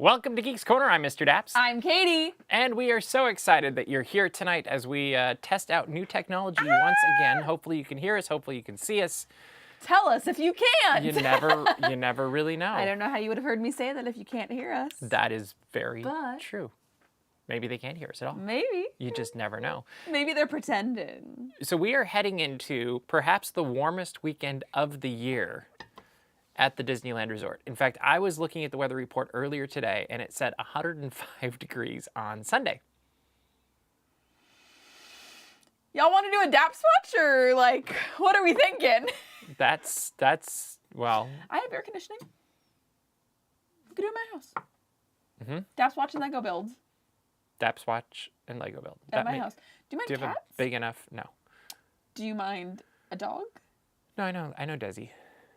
Welcome to Geeks Corner. I'm Mr. Daps. I'm Katie. And we are so excited that you're here tonight as we test out new technology once again. Hopefully you can hear us. Hopefully you can see us. Tell us if you can't. You never really know. I don't know how you would have heard me say that if you can't hear us. That is very true. Maybe they can't hear us at all. Maybe. You just never know. Maybe they're pretending. So we are heading into perhaps the warmest weekend of the year at the Disneyland Resort. In fact, I was looking at the weather report earlier today, and it said 105 degrees on Sunday. Y'all want to do a Daps watch, or like, what are we thinking? That's well. I have air conditioning. We could do it in my house. Mm-hmm. Daps watch and Lego build. Daps watch and Lego build. At my house. Do you mind cats? Do you have a big enough? No. Do you mind a dog? No, I know Desi.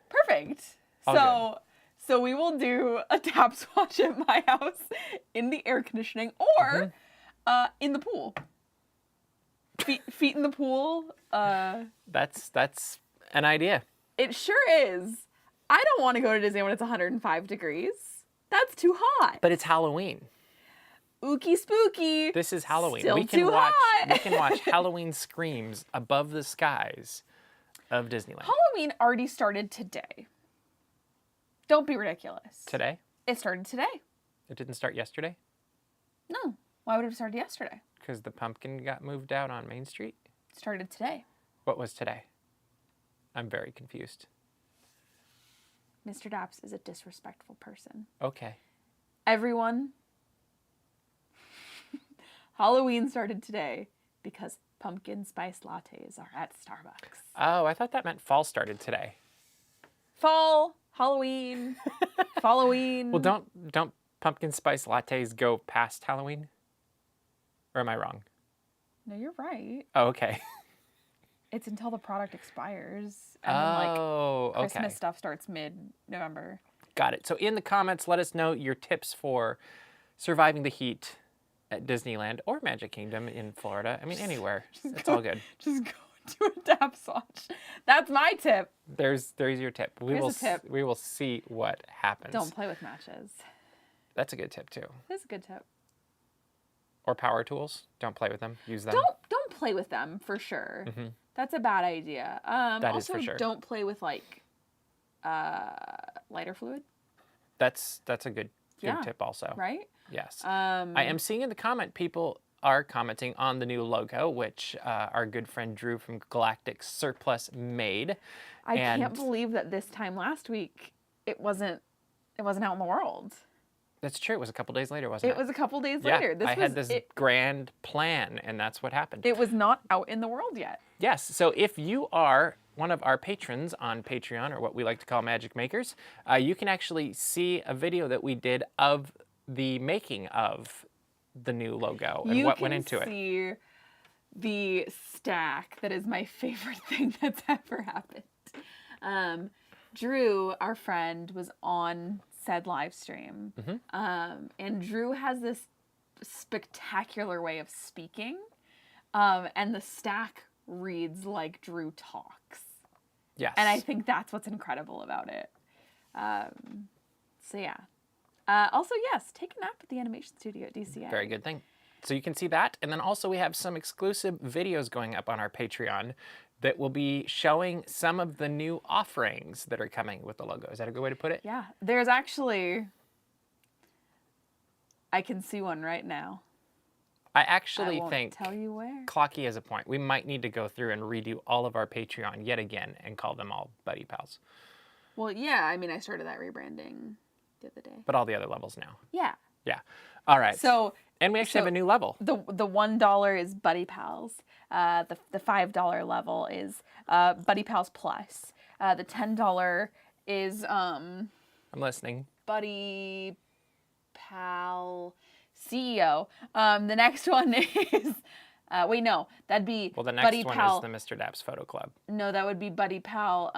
Perfect. So we will do a Daps watch at my house in the air conditioning or in the pool. Feet in the pool. That's an idea. It sure is. I don't want to go to Disney when it's 105 degrees. That's too hot. But it's Halloween. Ookie spooky. This is Halloween. Still we can too watch hot. we can watch Halloween screams above the skies of Disneyland. Halloween already started today. Don't be ridiculous. Today? It started today. It didn't start yesterday? No. Why would it have started yesterday? Because the pumpkin got moved out on Main Street? It started today. What was today? I'm very confused. Mr. Daps is a disrespectful person. Okay. Everyone, Halloween started today because pumpkin spice lattes are at Starbucks. Oh, I thought that meant fall started today. Fall, Halloween, Halloween. Well, don't pumpkin spice lattes go past Halloween? Or am I wrong? No, you're right. Oh, okay. It's until the product expires. And then, Christmas okay. stuff starts mid-November. Got it. So in the comments, let us know your tips for surviving the heat at Disneyland or Magic Kingdom in Florida. I mean, anywhere. It's all good. Just go to a Daps watch. That's my tip. There's your tip. We will see what happens. Don't play with matches. That's a good tip too. That's a good tip. Or power tools. Don't play with them. Use them. Don't play with them for sure. Mm-hmm. That's a bad idea. That is for sure. Don't play with like lighter fluid. That's a good tip also. Right? Yes. I am seeing in the comment people are commenting on the new logo, which our good friend Drew from Galactic Surplus made. I can't believe that this time last week it wasn't out in the world. That's true. It was a couple days later, wasn't it? It was a couple days later. I had this grand plan, and that's what happened. It was not out in the world yet. Yes. So if you are one of our patrons on Patreon, or what we like to call Magic Makers, you can actually see a video that we did of the making of the new logo and what went into it. You can see the stack that is my favorite thing that's ever happened. Drew, our friend, was on said live stream. And Drew has this spectacular way of speaking. And the stack reads like Drew talks. Yes. And I think that's what's incredible about it. So yeah. Also, yes, take a nap at the animation studio at DCA. Very good thing. So you can see that. And then also we have some exclusive videos going up on our Patreon that will be showing some of the new offerings that are coming with the logo. Is that a good way to put it? Yeah. There's actually... I can see one right now. I actually won't think tell you where. Clocky has a point. We might need to go through and redo all of our Patreon yet again and call them all Buddy Pals. Well, yeah. I mean, I started that rebranding the other day. But all the other levels now. Yeah. Yeah. All right. So... And we actually have a new level. The $1 is Buddy Pals. The $5 level is Buddy Pals Plus. The $10 is I'm listening. Buddy Pal CEO. The next one is wait, no, that'd be the next Buddy one Pal, is the Mr. Daps Photo Club. No, that would be Buddy Pal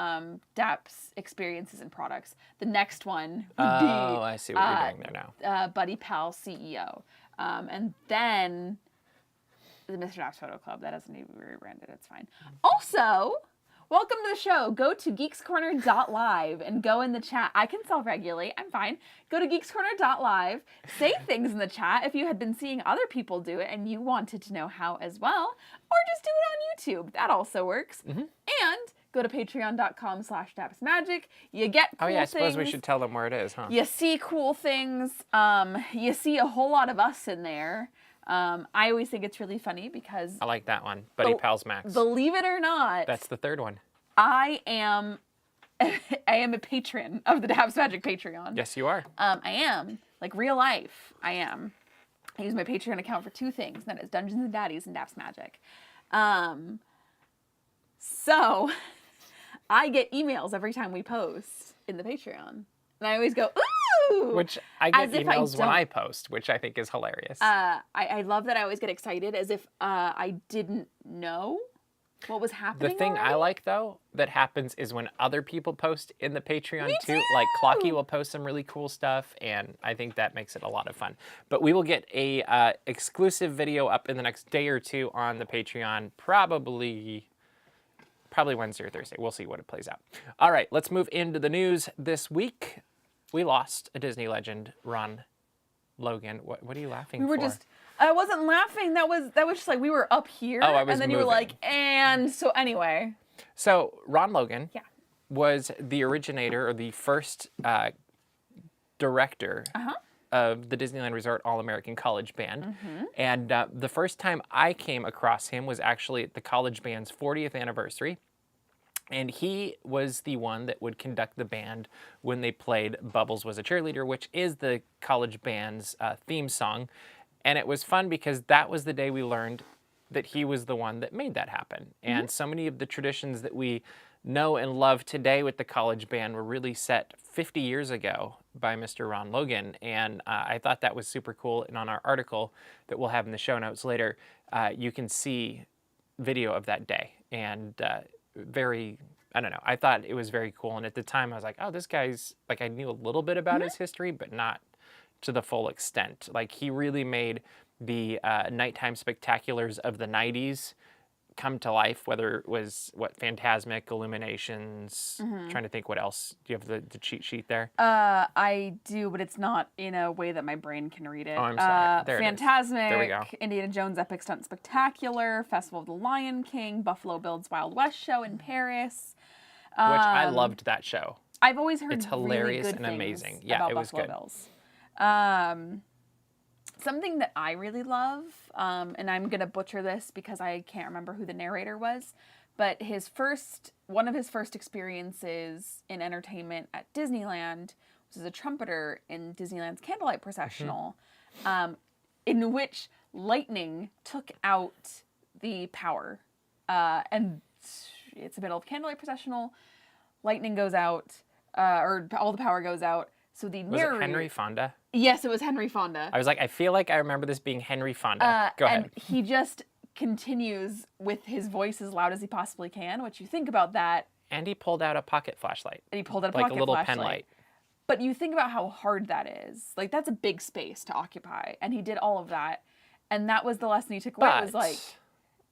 Daps Experiences and Products. The next one would be I see what you're doing there now. Buddy Pal CEO. And then the Mr. Daps Photo Club. That doesn't need to be rebranded. It's fine. Also, Welcome to the show. Go to geekscorner.live and go in the chat. I can self-regulate. I'm fine. Go to geekscorner.live. Say things in the chat if you had been seeing other people do it and you wanted to know how as well. Or just do it on YouTube. That also works. And go to patreon.com/dapsmagic. You get cool I suppose things. we should tell them where it is, huh? You see cool things. You see a whole lot of us in there. I always think it's really funny because... I like that one. Buddy Pals Max. Believe it or not... That's the third one. I am a patron of the Daps Magic Patreon. Yes, you are. I am. Like, real life, I am. I use my Patreon account for 2 things, and that is Dungeons and Daddies and Daps Magic. So, I get emails every time we post in the Patreon. And I always go, ooh! Which I get emails when don't. I post, which I think is hilarious. I love that I always get excited as if I didn't know what was happening. The thing already. I like, though, that happens is when other people post in the Patreon, Me too. Like, Clocky will post some really cool stuff, and I think that makes it a lot of fun. But we will get a exclusive video up in the next day or 2 on the Patreon, probably Wednesday or Thursday. We'll see what it plays out. All right, let's move into the news this week. We lost a Disney legend, Ron Logan. What are you laughing for? I wasn't laughing. That was just like we were up here, I was and then you moving. were like, and so anyway. So Ron Logan Yeah. was the originator or the first director of the Disneyland Resort All-American College Band. And the first time I came across him was actually at the college band's 40th anniversary. And he was the one that would conduct the band when they played Bubbles Was a Cheerleader, which is the college band's theme song. And it was fun because that was the day we learned that he was the one that made that happen. And so many of the traditions that we know and love today with the college band were really set 50 years ago by Mr. Ron Logan. And I thought that was super cool. And on our article that we'll have in the show notes later, you can see video of that day. And I don't know, I thought it was very cool. And at the time I was like, oh, this guy's, like, I knew a little bit about his history, but not to the full extent. Like, he really made the nighttime spectaculars of the 90s come to life, whether it was, Phantasmic, Illuminations, trying to think what else. Do you have the cheat sheet there? I do, but it's not in a way that my brain can read it. Oh, I'm sorry. There it is. Phantasmic, There we go. Indiana Jones Epic Stunt Spectacular, Festival of the Lion King, Buffalo Bill's Wild West Show in Paris. Which I loved that show. I've always heard It's hilarious really good and things amazing. Yeah, about it was Buffalo good. Bills. Something that I really love, and I'm gonna butcher this because I can't remember who the narrator was, but one of his first experiences in entertainment at Disneyland was as a trumpeter in Disneyland's Candlelight Processional, in which lightning took out the power, and it's the middle of Candlelight Processional. Lightning goes out, or all the power goes out. So the narrator... Was it Henry Fonda? Yes, it was Henry Fonda. I was like, I feel like I remember this being Henry Fonda. Go ahead. And he just continues with his voice as loud as he possibly can, which you think about that. And he pulled out a pocket flashlight. And he pulled out a like pocket a little flashlight. pen light. But you think about how hard that is. Like, that's a big space to occupy. And he did all of that. And that was the lesson he took away. It was like,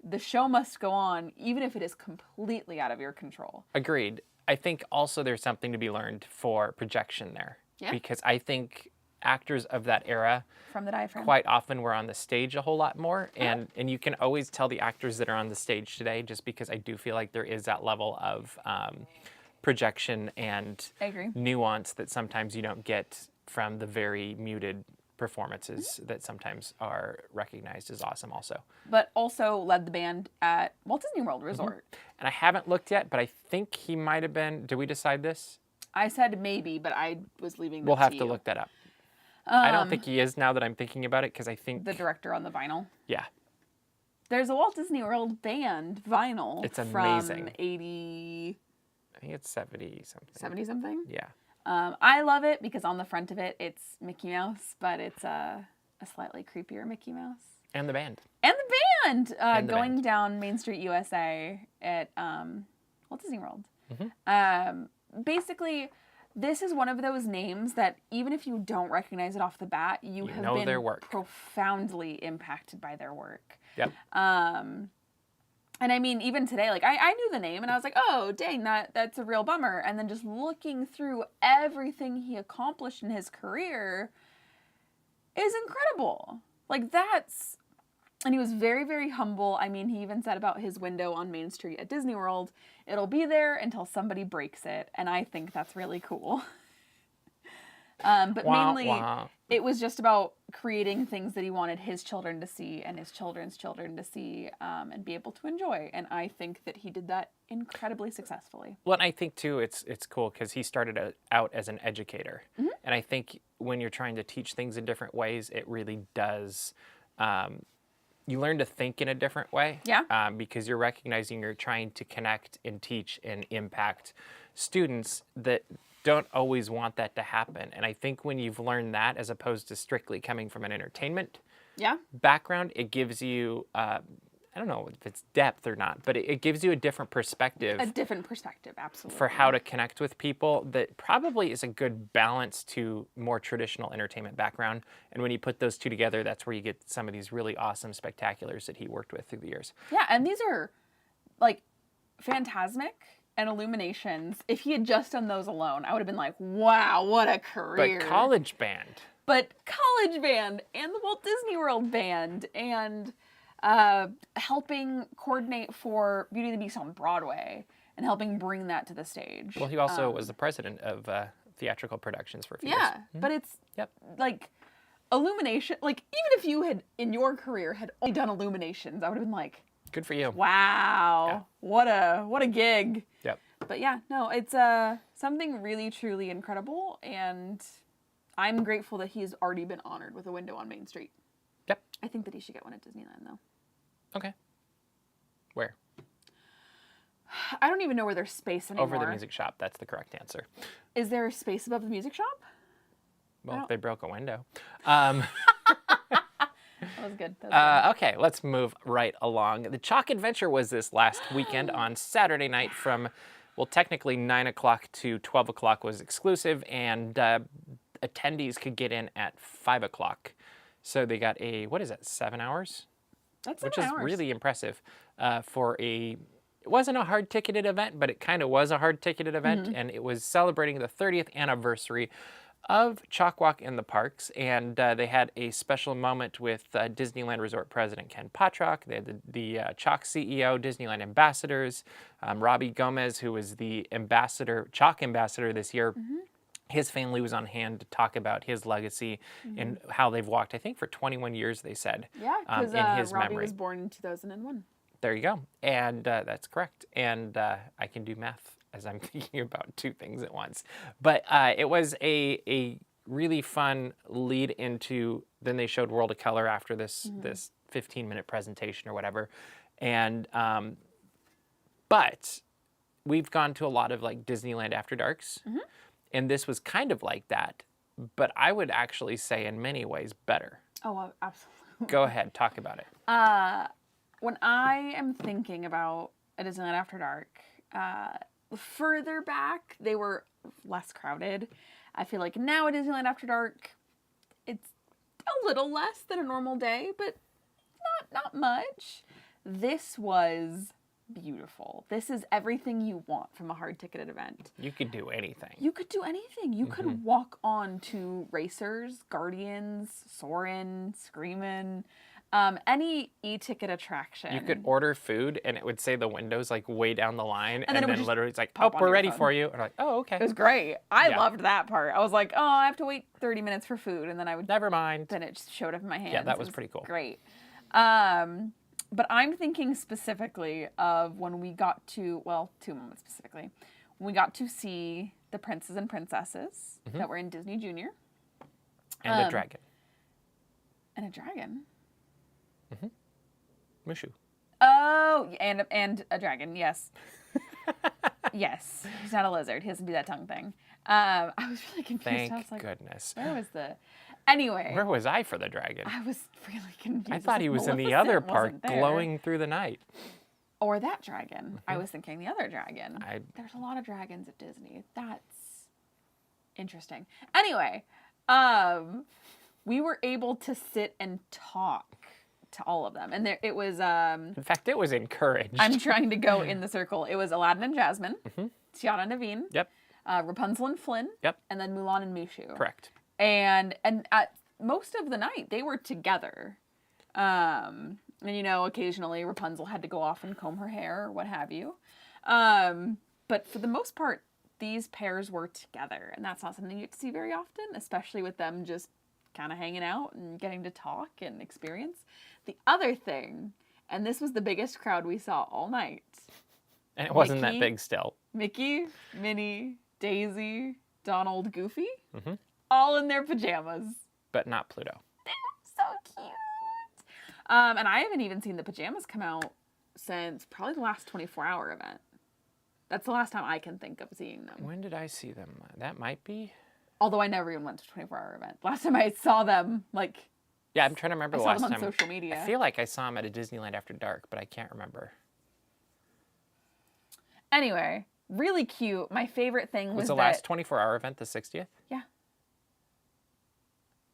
the show must go on, even if it is completely out of your control. Agreed. I think also there's something to be learned for projection there. Yeah. Because I think actors of that era From the diaphragm. quite often were on the stage a whole lot more. And you can always tell the actors that are on the stage today, just because I do feel like there is that level of projection and I agree. nuance that sometimes you don't get from the very muted performances that sometimes are recognized as awesome also. But also led the band at Walt Disney World Resort. And I haven't looked yet, but I think he might have been, did we decide this? I said maybe, but I was leaving that We'll have to you. look that up. I don't think he is now that I'm thinking about it, because I think... The director on the vinyl. Yeah. There's a Walt Disney World band vinyl It's amazing. from 80... I think it's 70-something. 70-something? Yeah. I love it because on the front of it, it's Mickey Mouse, but it's a slightly creepier Mickey Mouse. And the band. And the band! And the going band. down Main Street, USA at Walt Disney World. Basically, this is one of those names that even if you don't recognize it off the bat, you have know been their work. profoundly impacted by their work. Yep. And I mean, even today, like I knew the name and I was like, oh, dang, that's a real bummer. And then just looking through everything he accomplished in his career is incredible. Like and he was very, very humble. I mean, he even said about his window on Main Street at Disney World, it'll be there until somebody breaks it. And I think that's really cool. But mainly, it was just about creating things that he wanted his children to see and his children's children to see and be able to enjoy. And I think that he did that incredibly successfully. Well, and I think, too, it's cool because he started out as an educator. And I think when you're trying to teach things in different ways, it really does... you learn to think in a different way. Yeah. Because you're recognizing you're trying to connect and teach and impact students that don't always want that to happen. And I think when you've learned that, as opposed to strictly coming from an entertainment background, it gives you, I don't know if it's depth or not, but it gives you a different perspective. A different perspective, absolutely. For how to connect with people that probably is a good balance to more traditional entertainment background. And when you put those two together, that's where you get some of these really awesome spectaculars that he worked with through the years. Yeah, and these are like Fantasmic and Illuminations. If he had just done those alone, I would have been like, wow, what a career. But College Band and the Walt Disney World Band and helping coordinate for Beauty and the Beast on Broadway and helping bring that to the stage. Well, he also was the president of theatrical productions for a few years. Yeah, but it's like Illumination. Like, even if you had, in your career, had only done Illuminations, I would have been like, good for you. Wow, what a gig. Yep. But yeah, no, it's something really, truly incredible, and I'm grateful that he's already been honored with a window on Main Street. Yep. I think that he should get one at Disneyland, though. Okay. Where? I don't even know where there's space anymore. Over the music shop. That's the correct answer. Is there space above the music shop? Well, if they broke a window. That was good. Okay, let's move right along. The CHOC Adventure was this last weekend on Saturday night from, well, technically 9 o'clock to 12 o'clock was exclusive, and attendees could get in at 5 o'clock. So they got 7 hours? That's 7 hours. Which is really impressive for it wasn't a hard-ticketed event, but it kind of was a hard-ticketed event, and it was celebrating the 30th anniversary of CHOC Walk in the parks, and they had a special moment with Disneyland Resort President Ken Potrock. They had the CHOC CEO, Disneyland ambassadors, Robbie Gomez, who was the CHOC ambassador this year. His family was on hand to talk about his legacy and how they've walked, I think, for 21 years, they said. Yeah, because Robbie was born in 2001. There you go. And that's correct. And I can do math as I'm thinking about two things at once. But it was a really fun lead into, then they showed World of Color after this 15-minute presentation or whatever. And, but we've gone to a lot of like Disneyland After Darks. And this was kind of like that. But I would actually say in many ways better. Oh, absolutely. Go ahead, talk about it. When I am thinking about a Disneyland After Dark, further back, they were less crowded. I feel like now at Disneyland After Dark, it's a little less than a normal day, but not much. This was beautiful. This is everything you want from a hard-ticketed event. You could do anything. You could do anything. You could walk on to Racers, Guardians, Soarin', Screamin', any e-ticket attraction. You could order food and it would say the window's like way down the line, and then literally it's like, oh, pop on we're your ready phone. for you. And I'm like, oh, okay. It was great. I loved that part. I was like, oh, I have to wait 30 minutes for food, and then I would... Never mind. Then it just showed up in my hands. Yeah, that was pretty cool. Great. But I'm thinking specifically of when we got to, well, two moments specifically. When we got to see the princes and princesses that were in Disney Junior. And a dragon. And a dragon? Mushu. Oh, and a dragon, yes. Yes. He's not a lizard. He doesn't do that tongue thing. I was really confused. Thank I was like, goodness. where was the... Anyway. Where was I for the dragon? I was really confused. I thought he was in the other park glowing through the night. Or that dragon. I was thinking the other dragon. There's a lot of dragons at Disney. That's interesting. Anyway, we were able to sit and talk to all of them. And there it was. In fact, it was encouraged. I'm trying to go in the circle. It was Aladdin and Jasmine, Tiana and Naveen, Yep. Rapunzel and Flynn, Yep. and then Mulan and Mushu. Correct. And at most of the night, they were together. And, you know, occasionally Rapunzel had to go off and comb her hair or what have you. But for the most part, these pairs were together. And that's not something you get to see very often, especially with them just kind of hanging out and getting to talk and experience. The other thing, and this was the biggest crowd we saw all night. And it wasn't that big still. Mickey, Minnie, Daisy, Donald, Goofy, all in their pajamas. But not Pluto. So cute. And I haven't even seen the pajamas come out since probably the last 24-hour event. That's the last time I can think of seeing them. When did I see them? That might be. Although I never even went to a 24-hour event. Last time I saw them, like... Yeah, I'm trying to remember the last time. time. On social media. I feel like I saw them at a Disneyland After Dark, but I can't remember. Anyway, really cute. My favorite thing was the last 24-hour event the 60th? Yeah.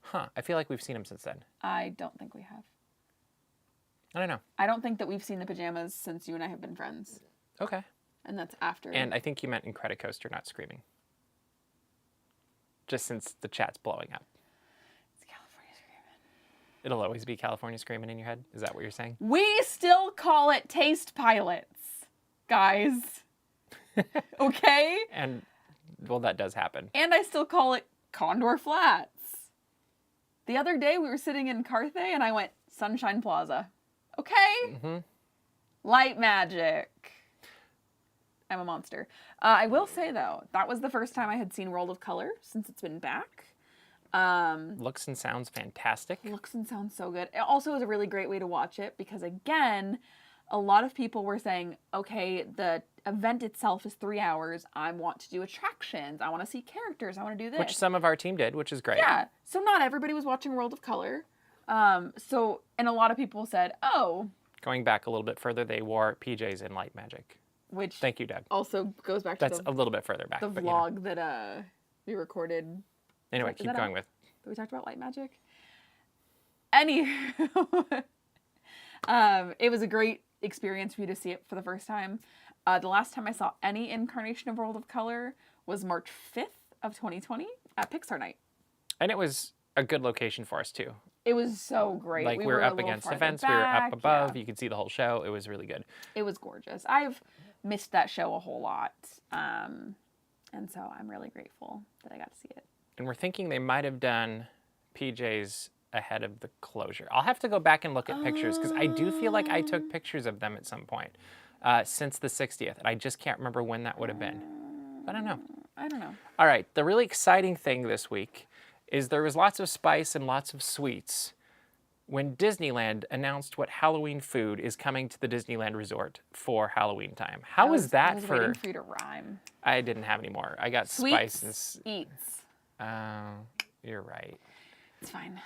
Huh. I feel like we've seen them since then. I don't think we have. I don't know. I don't think that we've seen the pajamas since you and I have been friends. Okay. And that's after. And I think you meant Incredicoaster, not Screaming. Just since the chat's blowing up. It's California Screaming. It'll always be California Screaming in your head? Is that what you're saying? We still call it Taste Pilots, guys. Okay? And, well, that does happen. And I still call it Condor Flats. The other day we were sitting in Carthay and I went, Sunshine Plaza. Okay? Light magic. I'm a monster. I will say, though, that was the first time I had seen World of Color since it's been back. Looks and sounds fantastic. Looks and sounds so good. It also is a really great way to watch it because, again, a lot of people were saying, okay, the event itself is 3 hours. I want to do attractions. I want to see characters. I want to do this. Which some of our team did, which is great. Yeah. So not everybody was watching World of Color. And a lot of people said, oh. Going back a little bit further, they wore PJs in Light Magic. Which thank you, Doug. Also goes back to That's a little bit further back. The vlog that we recorded. Anyway, keep going with. We talked about Light Magic. Anywho, it was a great experience for you to see it for the first time. The last time I saw any incarnation of World of Color was March 5th of 2020 at Pixar Night. And it was a good location for us, too. It was so great. Like, we were up against the fence. We were up above. Yeah. You could see the whole show. It was really good. It was gorgeous. I've missed that show a whole lot. And so I'm really grateful that I got to see it. And we're thinking they might have done PJs ahead of the closure. I'll have to go back and look at pictures because I do feel like I took pictures of them at some point since the 60th. And I just can't remember when that would have been. I don't know. All right. The really exciting thing this week is there was lots of spice and lots of sweets when Disneyland announced what Halloween food is coming to the Disneyland Resort for Halloween time. How was that for... I was waiting for you to rhyme. I didn't have any more. I got sweets, spice and... eats. You're right. It's fine.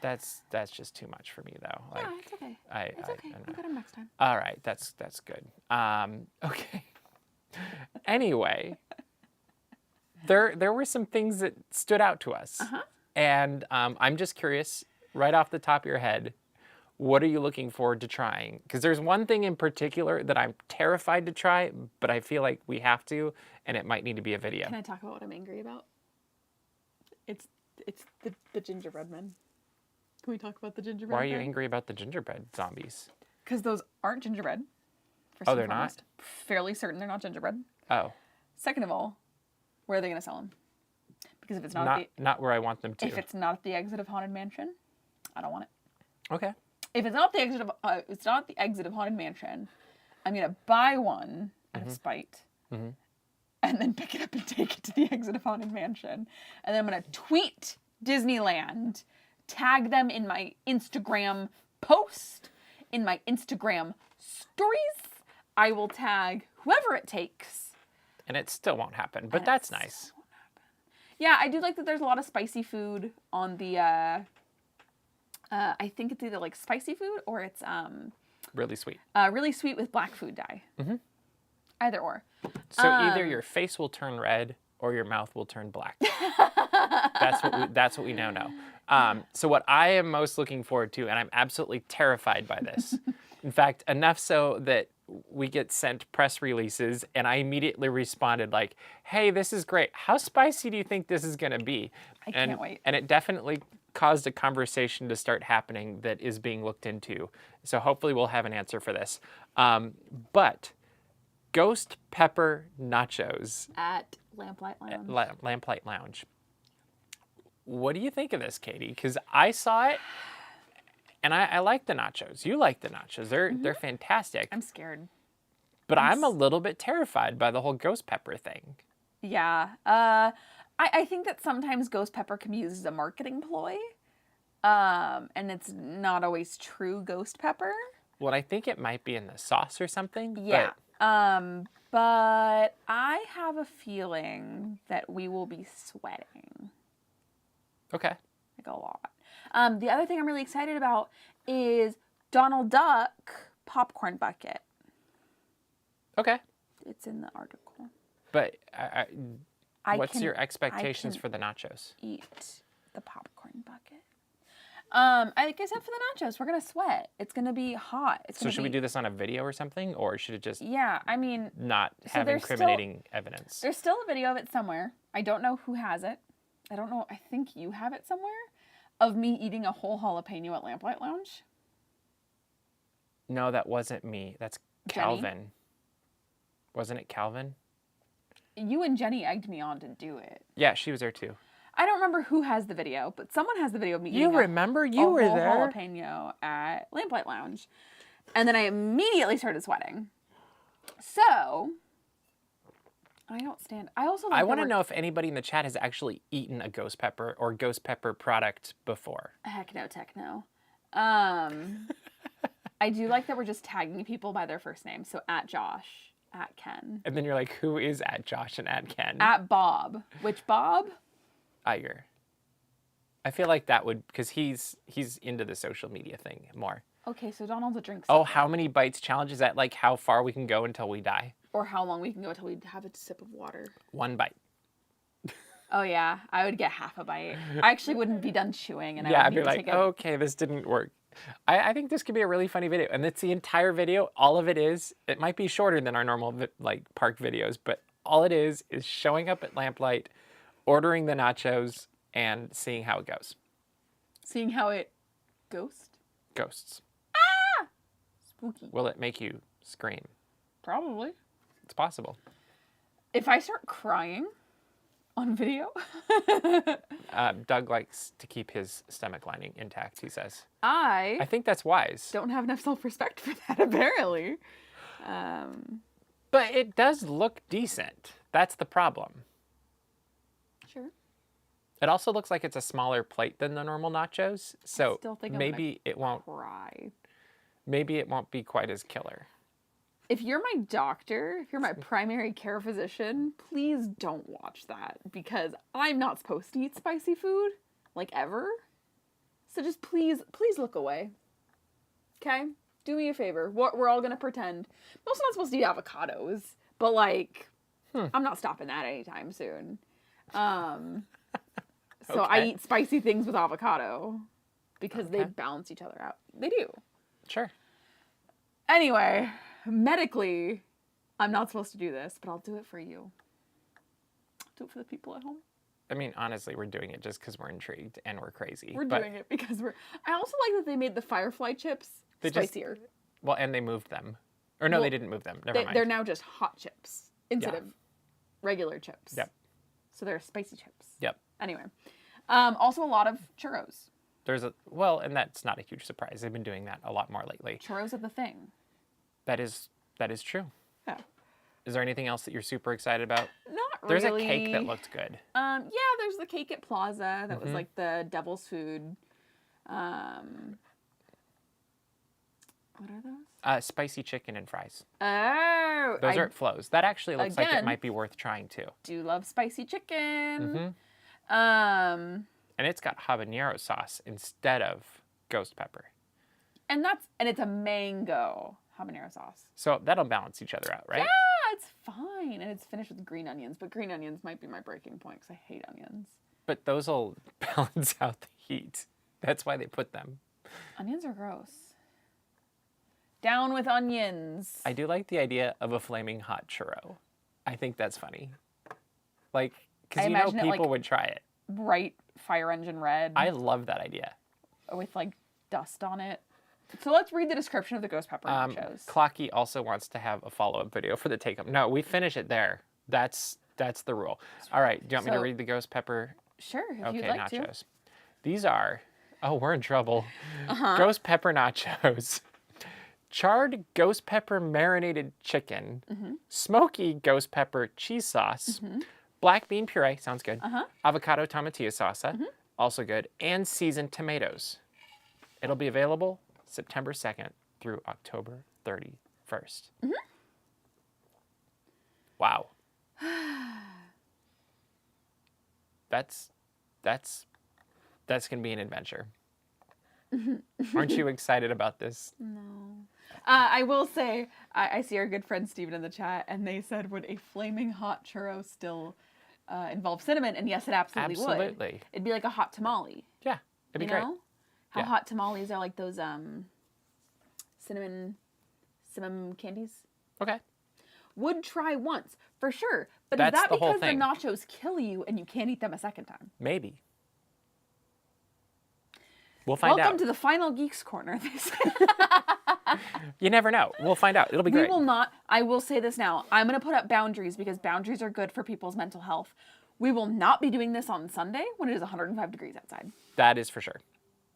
That's just too much for me, though. Like, yeah, it's okay. It's okay. We'll get them next time. All right. That's good. Okay. Anyway... There were some things that stood out to us. And I'm just curious, right off the top of your head, what are you looking forward to trying? Because there's one thing in particular that I'm terrified to try, but I feel like we have to, and it might need to be a video. Can I talk about what I'm angry about? It's the gingerbread men. Can we talk about the gingerbread Why are you angry about the gingerbread zombies? Because those aren't gingerbread. Oh, they're not? Fairly certain they're not gingerbread. Oh. Second of all, where are they going to sell them? Because if it's not where I want them to. If it's not at the exit of Haunted Mansion, I don't want it. Okay. If it's not the exit of Haunted Mansion, I'm going to buy one out of spite, and then pick it up and take it to the exit of Haunted Mansion, and then I'm going to tweet Disneyland, tag them in my Instagram post, in my Instagram stories. I will tag whoever it takes. And it still won't happen, but that's nice. Yeah, I do like that there's a lot of spicy food on the, I think it's either like spicy food or it's... really sweet. Really sweet with black food dye. Either or. So either your face will turn red or your mouth will turn black. That's what we now know. So what I am most looking forward to, and I'm absolutely terrified by this, in fact, enough so that we get sent press releases, and I immediately responded like, hey, this is great. How spicy do you think this is going to be? I can't wait. And it definitely caused a conversation to start happening that is being looked into. So hopefully we'll have an answer for this. But ghost pepper nachos At Lamplight Lounge. Lamplight Lounge. What do you think of this, Katie? Because I saw it, and I like the nachos. You like the nachos. They're fantastic. I'm scared. But I'm a little bit terrified by the whole ghost pepper thing. Yeah. I think that sometimes ghost pepper can be used as a marketing ploy. And it's not always true ghost pepper. Well, I think it might be in the sauce or something. Yeah. But I have a feeling that we will be sweating. Okay. Like a lot. The other thing I'm really excited about is Donald Duck popcorn bucket. Okay. It's in the article. But what's your expectations for the nachos? Eat the popcorn bucket. Like I said, for the nachos, we're gonna sweat. It's gonna be hot. So should we do this on a video or something, or should it just Yeah, I mean, not have incriminating evidence? there's still a video of it somewhere. I don't know who has it. I don't know. I think you have it somewhere. Of me eating a whole jalapeno at Lamplight Lounge. No, that wasn't me. That's Jenny? Calvin. Wasn't it Calvin? You and Jenny egged me on to do it. Yeah, she was there too. I don't remember who has the video, but someone has the video of me eating You remember? You were a whole there. jalapeno at Lamplight Lounge. And then I immediately started sweating. So, I don't stand. I also I want to know if anybody in the chat has actually eaten a ghost pepper or ghost pepper product before. Heck no, techno. I do like that we're just tagging people by their first name. So at Josh, at Ken. And then you're like, who is at Josh and at Ken? At Bob. Which Bob? Iger. I feel like that would, because he's into the social media thing more. Okay, so Donald's a drink. Oh, how many bites challenge? Is that like how far we can go until we die? Or how long we can go until we have a sip of water. 1 bite. Oh yeah, I would get half a bite. I actually wouldn't be done chewing, and Yeah, I would I'd be need to like, take a... okay, this didn't work. I think this could be a really funny video, and it's the entire video. All of it is. It might be shorter than our normal like park videos, but all it is showing up at Lamplight, ordering the nachos, and seeing how it goes. Seeing how it Ghosts. spooky. Will it make you scream? Probably. It's possible. If I start crying on video, Doug likes to keep his stomach lining intact, he says. I I think that's wise. don't have enough self-respect for that, apparently. But it does look decent. That's the problem. Sure. It also looks like it's a smaller plate than the normal nachos, so still think I'm maybe it won't. Cry. Maybe it won't be quite as killer. If you're my doctor, if you're my primary care physician, please don't watch that because I'm not supposed to eat spicy food, like ever. So just please look away. Okay? Do me a favor. We're all gonna pretend. I'm also not supposed to eat avocados, but like, I'm not stopping that anytime soon. So I Okay. eat spicy things with avocado because they balance each other out. They do. Sure. Anyway, medically, I'm not supposed to do this, but I'll do it for you. Do it for the people at home. I mean, honestly, we're doing it just because we're intrigued and we're crazy. We're doing it because we're... I also like that they made the Firefly chips spicier. Well, and they moved them. Or no, Well, they didn't move them. Never mind. They're now just hot chips instead Yeah. of regular chips. Yep. So they're spicy chips. Yep. Anyway. Also a lot of churros. And that's not a huge surprise. They've been doing that a lot more lately. Churros are the thing. That is true. Yeah. Is there anything else that you're super excited about? Not There's really. a cake that looked good. Yeah, there's the cake at Plaza that was like the devil's food. What are those? Spicy chicken and fries. Oh, Those are at Flo's. That actually looks like it again, might be worth trying too. do love spicy chicken. And it's got habanero sauce instead of ghost pepper. And it's a mango habanero sauce. So that'll balance each other out, right? Yeah, it's fine. And it's finished with green onions, but green onions might be my breaking point because I hate onions. But those will balance out the heat. That's why they put them. Onions are gross. Down with onions. I do like the idea of a flaming hot churro. I think that's funny. Like, because I you know imagine it, people like, would try it. Bright fire engine red I love that idea. with like dust on it. So let's read the description of the ghost pepper nachos. Clocky also wants to have a follow-up video for the take-home. No, we finish it there. That's the rule. All right, do you want me to So- read the ghost pepper? Sure, if Okay, you'd like nachos. These are, oh, we're in trouble. Ghost pepper nachos. Charred ghost pepper marinated chicken. Smoky ghost pepper cheese sauce. Black bean puree, sounds good. Avocado tomatillo salsa, also good. And seasoned tomatoes. It'll be available September 2nd through October 31st. Wow. That's gonna be an adventure. Aren't you excited about this? I will say, I see our good friend Steven in the chat, and they said, would a flaming hot churro still involve cinnamon? And yes, it absolutely would. Absolutely. It'd be like a hot tamale. Yeah, it'd be You great. know? How Yeah. hot tamales are like those cinnamon candies. Okay. Would try once, for sure. But That's is that the whole because the thing. nachos kill you and you can't eat them a second time? Maybe. We'll find Welcome out. to the final Geeks Corner. You never know. We'll find out. It'll be We great. will not, I will say this now. I'm going to put up boundaries because boundaries are good for people's mental health. We will not be doing this on Sunday when it is 105 degrees outside. That is for sure.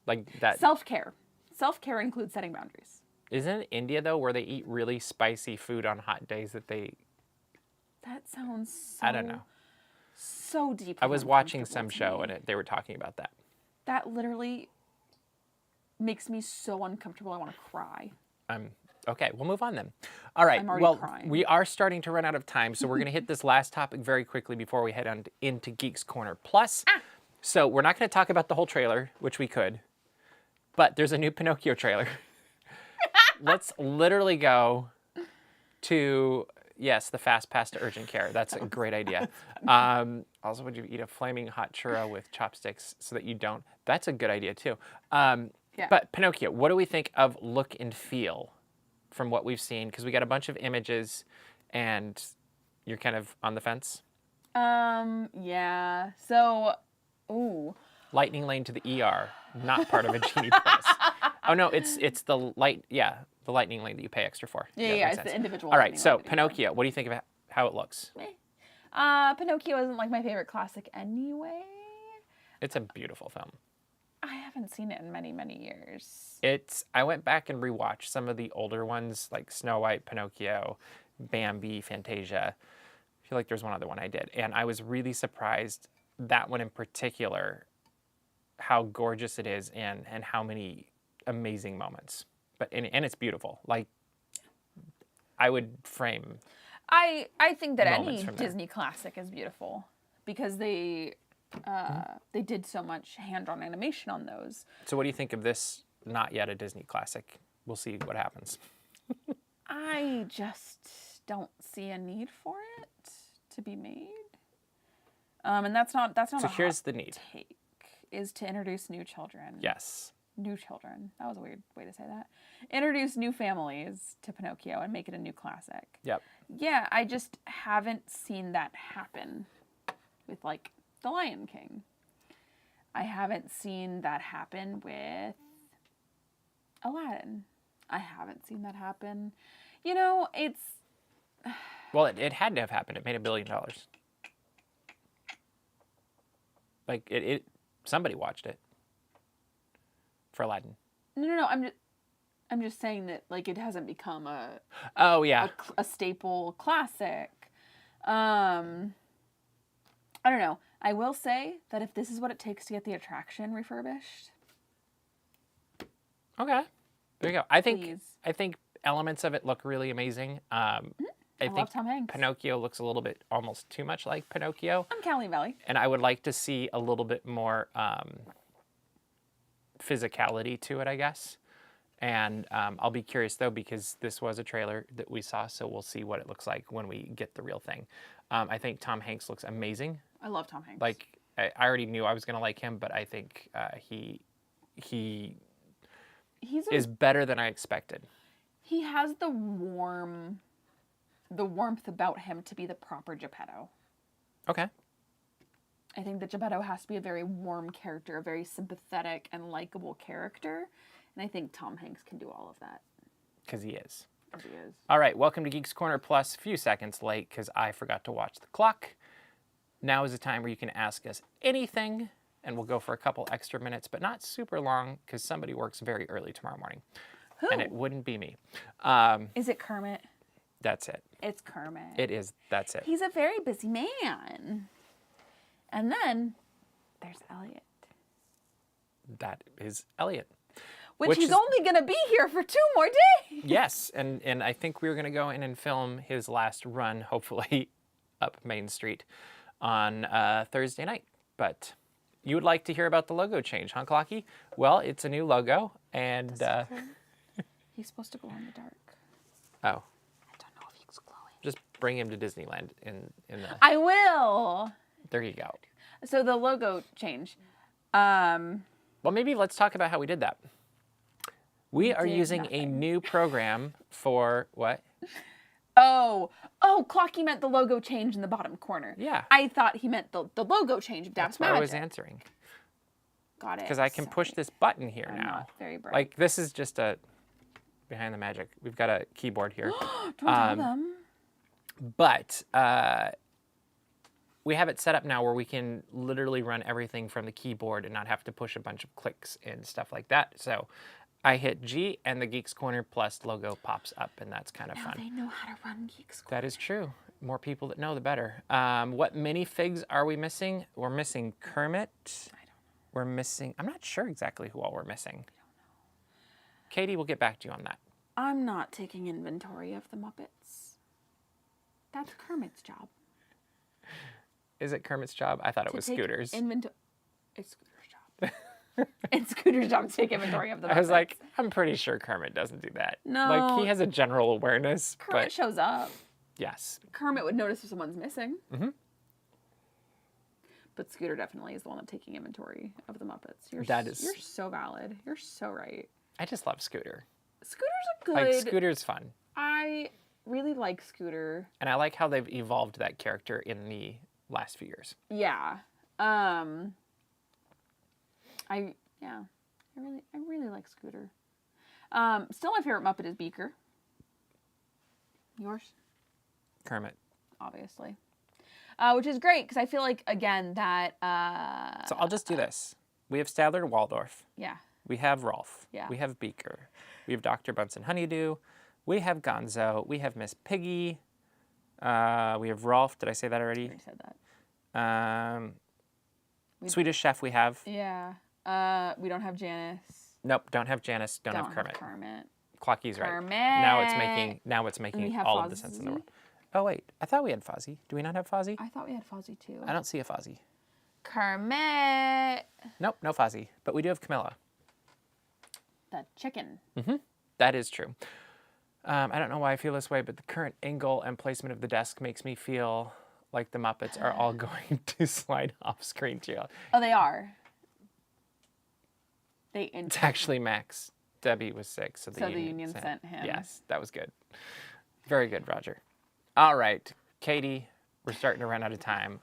Like that. Self-care. Self-care includes setting boundaries. Isn't it India though, where they eat really spicy food on hot days that they? That sounds so... I don't know. So deeply I was watching uncomfortable some to show me. and they were talking about that. That literally makes me so uncomfortable. I want to cry. Okay, we'll move on then. All right. I'm already Well, crying. we are starting to run out of time, so we're going to hit this last topic very quickly before we head on into Geeks Corner Plus. So we're not going to talk about the whole trailer, which we could, but there's a new Pinocchio trailer. Let's literally go to, yes, the fast pass to urgent care. That's a great idea. Also, would you eat a flaming hot churro with chopsticks so that you don't? That's a good idea too. Yeah. But Pinocchio, what do we think of look and feel from what we've seen? Because we got a bunch of images and you're kind of on the fence. Yeah. So, ooh. Lightning lane to the ER, not part of a Genie Plus. Oh no, it's the the lightning lane that you pay extra for. Yeah, that yeah, makes it's the sense. individual. All right, lightning so lane video. Pinocchio, what do you think of how it looks? Pinocchio isn't like my favorite classic anyway. It's a beautiful film. I haven't seen it in many, many years. I went back and rewatched some of the older ones like Snow White, Pinocchio, Bambi, Fantasia. I feel like there's one other one I did. And I was really surprised, that one in particular, how gorgeous it is and how many amazing moments. And it's beautiful. Like, I would frame. I think that Moments any from there. Disney classic is beautiful because they did so much hand-drawn animation on those. So what do you think of this not yet a Disney classic? We'll see what happens. I just don't see a need for it to be made. And that's not So a here's hot the need. take, is to introduce new children. Yes. New children. That was a weird way to say that. Introduce new families to Pinocchio and make it a new classic. Yep. Yeah, I just haven't seen that happen with, like, The Lion King. I haven't seen that happen with Aladdin. I haven't seen that happen. You know, it's... Well, it had to have happened. It made $1 billion. Like, somebody watched it for Aladdin. No, I'm just saying that, like, it hasn't become Oh, yeah. a staple classic. I don't know. I will say that if this is what it takes to get the attraction refurbished, Okay. There you go. I think Please. elements of it look really amazing. I think love Tom Hanks. Pinocchio looks a little bit almost too much like Pinocchio. Uncanny Valley. And I would like to see a little bit more physicality to it, I guess. And I'll be curious, though, because this was a trailer that we saw, so we'll see what it looks like when we get the real thing. I think Tom Hanks looks amazing. I love Tom Hanks. Like, I already knew I was going to like him, but I think he is better than I expected. He has the warmth about him to be the proper Geppetto. Okay. I think that Geppetto has to be a very warm character, a very sympathetic and likable character. And I think Tom Hanks can do all of that. Because he is. Because he is. All right, welcome to Geeks Corner Plus. A few seconds late because I forgot to watch the clock. Now is the time where you can ask us anything, and we'll go for a couple extra minutes, but not super long because somebody works very early tomorrow morning. Who? And it wouldn't be me. Is it Kermit? That's it. It's Kermit. It is. That's it. He's a very busy man. And then there's Elliot. That is Elliot. Which he's only going to be here for 2 more days. Yes, and I think we're going to go in and film his last run, hopefully, up Main Street on Thursday night. But you would like to hear about the logo change, huh, Clocky? Well, it's a new logo, and... He's supposed to glow in the dark. Oh. I don't know if he's glowing. Just bring him to Disneyland in the... I will! There you go. So the logo change. Well, maybe let's talk about how we did that. We are using a new program for what? Oh, Clocky meant the logo change in the bottom corner. Yeah. I thought he meant the logo change of Daps That's what Magic. I was answering. Got it. Because I can push this button here I'm now. not very bright. Like, this is just a... Behind the magic. We've got a keyboard here. Don't tell them. But we have it set up now where we can literally run everything from the keyboard and not have to push a bunch of clicks and stuff like that. So I hit G and the Geeks Corner Plus logo pops up, and that's kind of Now fun. they know how to run Geeks Corner. That is true. More people that know, the better. What minifigs are we missing? We're missing Kermit. I don't know. We're missing... I'm not sure exactly who all we're missing. I don't know. Katie, we'll get back to you on that. I'm not taking inventory of the Muppets. That's Kermit's job. Is it Kermit's job? I thought it was Scooter's. It's Scooter's job. It's Scooter's job to take inventory of the Muppets. I was like, I'm pretty sure Kermit doesn't do that. No. Like, he has a general awareness, Kermit but... shows up. Yes. Kermit would notice if someone's missing. Mm-hmm. But Scooter definitely is the one that's taking inventory of the Muppets. You're so valid. You're so right. I just love Scooter. Scooter's a good... Like, Scooter's fun. I really like Scooter. And I like how they've evolved that character in the last few years. Yeah. I really like Scooter. Still my favorite Muppet is Beaker. Yours? Kermit. Obviously. Which is great, because I feel like, again, that... So I'll just do this. We have Statler and Waldorf. Yeah. We have Rolf. Yeah. We have Beaker. We have Dr. Bunsen Honeydew. We have Gonzo. We have Miss Piggy. We have Rolf. Did I say that already? I already said that. Swedish Chef we have. Yeah. We don't have Janice. Nope, don't have Janice. Don't have Kermit. Clocky's right. Kermit. Now it's making have all of the sense in the world. Oh wait, I thought we had Fozzie. Do we not have Fozzie? I thought we had Fozzie too. I don't see a Fozzie. Kermit. Nope, no Fozzie. But we do have Camilla. The chicken. Mm-hmm. That is true. I don't know why I feel this way, but the current angle and placement of the desk makes me feel like the Muppets are all going to slide off screen too. Oh, they are. It's actually Max. Debbie was sick, so the union sent him. Yes, that was good. Very good, Roger. All right, Katie, we're starting to run out of time.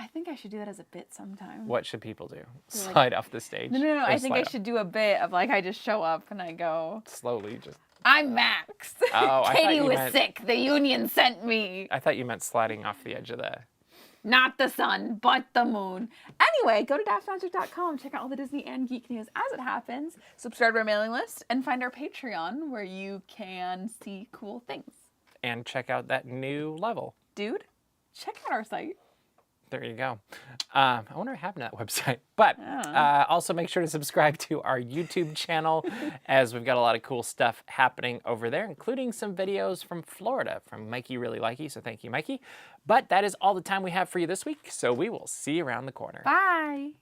I think I should do that as a bit sometime. What should people do? Slide off the stage? No. I think I should do a bit of like I just show up and I go slowly. Just. I'm Max. Oh, Katie was sick. The union sent me. I thought you meant sliding off the edge of the. Not the sun, but the moon. Anyway, go to dapsmagic.com, check out all the Disney and geek news as it happens, subscribe to our mailing list, and find our Patreon where you can see cool things. And check out that new level. Dude, check out our site. There you go. I wonder what happened to that website. But also make sure to subscribe to our YouTube channel as we've got a lot of cool stuff happening over there, including some videos from Florida from Mikey Really Likey. So thank you, Mikey. But that is all the time we have for you this week. So we will see you around the corner. Bye.